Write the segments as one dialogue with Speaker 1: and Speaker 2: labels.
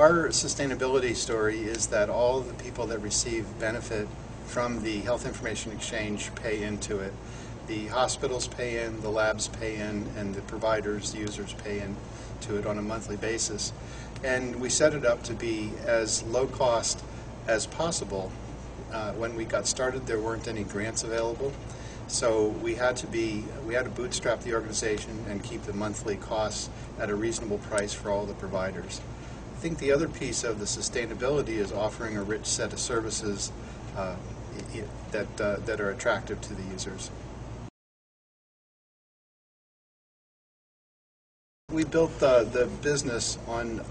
Speaker 1: our sustainability story is that all of the people that receive benefit from the health information exchange pay into it. The hospitals pay in, the labs pay in, and the providers, the users pay in to it on a monthly basis. And we set it up to be as low cost as possible. When we got started, there weren't any grants available, so we had to bootstrap the organization and keep the monthly costs at a reasonable price for all the providers. I think the other piece of the sustainability is offering a rich set of services that are attractive to the users. We built the business on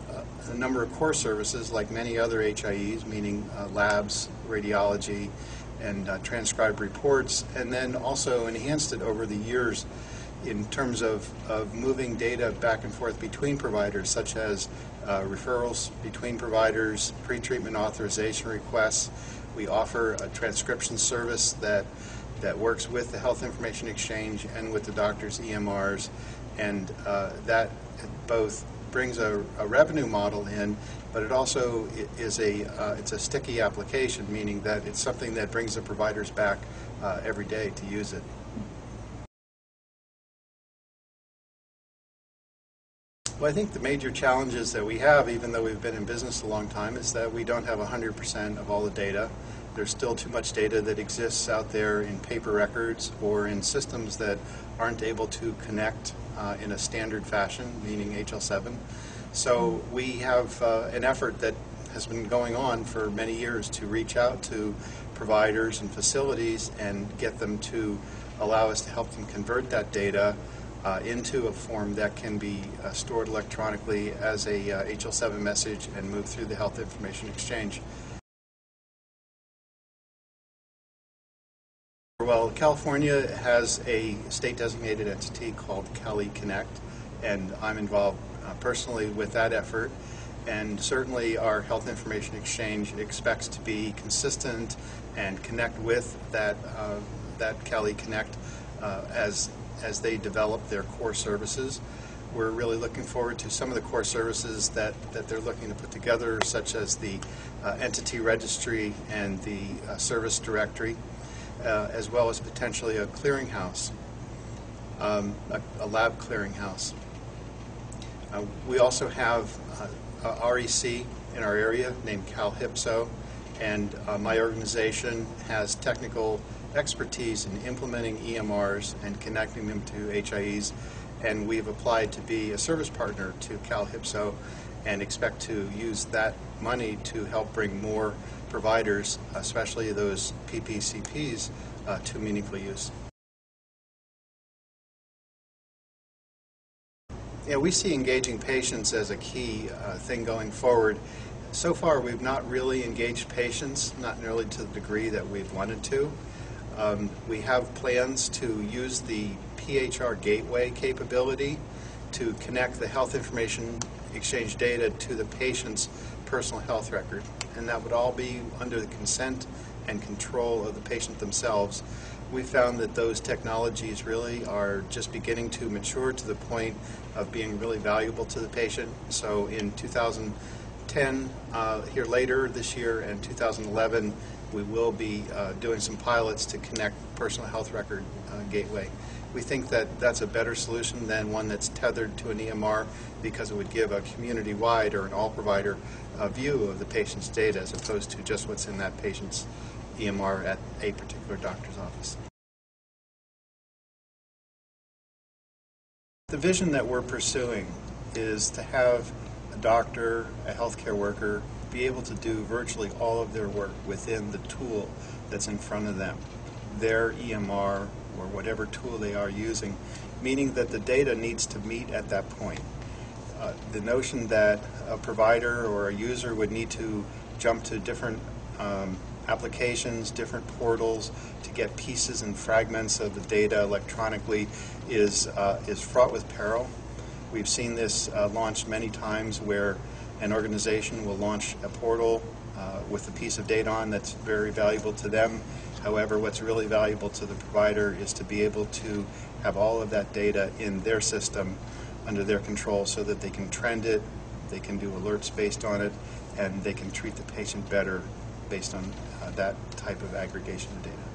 Speaker 1: a number of core services like many other HIEs, meaning labs, radiology, and transcribed reports, and then also enhanced it over the years in terms of moving data back and forth between providers, such as referrals between providers, pre-treatment authorization requests. We offer a transcription service that works with the Health Information Exchange and with the doctor's EMRs, and that both brings a revenue model in, but it also is it's a sticky application, meaning that it's something that brings the providers back every day to use it. Well, I think the major challenges that we have, even though we've been in business a long time, is that we don't have 100% of all the data. There's still too much data that exists out there in paper records or in systems that aren't able to connect in a standard fashion, meaning HL7. So we have an effort that has been going on for many years to reach out to providers and facilities and get them to allow us to help them convert that data into a form that can be stored electronically as a HL7 message and move through the Health Information Exchange. Well, California has a state-designated entity called Cali Connect, and I'm involved personally with that effort. And certainly our Health Information Exchange expects to be consistent and connect with that Cali Connect as they develop their core services. We're really looking forward to some of the core services that they're looking to put together, such as the entity registry and the service directory, as well as potentially a clearinghouse, a lab clearinghouse. We also have a REC in our area named CalHIPSO, and my organization has technical expertise in implementing EMRs and connecting them to HIEs, and we've applied to be a service partner to CalHIPSO and expect to use that money to help bring more providers, especially those PPCPs, to meaningful use. Yeah, we see engaging patients as a key thing going forward. So far, we've not really engaged patients, not nearly to the degree that we've wanted to. We have plans to use the PHR gateway capability to connect the Health Information Exchange data to the patient's personal health record, and that would all be under the consent and control of the patient themselves. We found that those technologies really are just beginning to mature to the point of being really valuable to the patient. So in 2010, here later this year, and 2011, we will be doing some pilots to connect personal health record gateway. We think that that's a better solution than one that's tethered to an EMR, because it would give a community-wide or an all-provider view of the patient's data as opposed to just what's in that patient's EMR at a particular doctor's office. The vision that we're pursuing is to have a doctor, a healthcare worker, be able to do virtually all of their work within the tool that's in front of them, their EMR or whatever tool they are using, meaning that the data needs to meet at that point. The notion that a provider or a user would need to jump to different applications, different portals to get pieces and fragments of the data electronically is fraught with peril. We've seen this launched many times where an organization will launch a portal with a piece of data on that's very valuable to them. However, what's really valuable to the provider is to be able to have all of that data in their system under their control so that they can trend it, They can do alerts based on it, and they can treat the patient better based on that type of aggregation of data.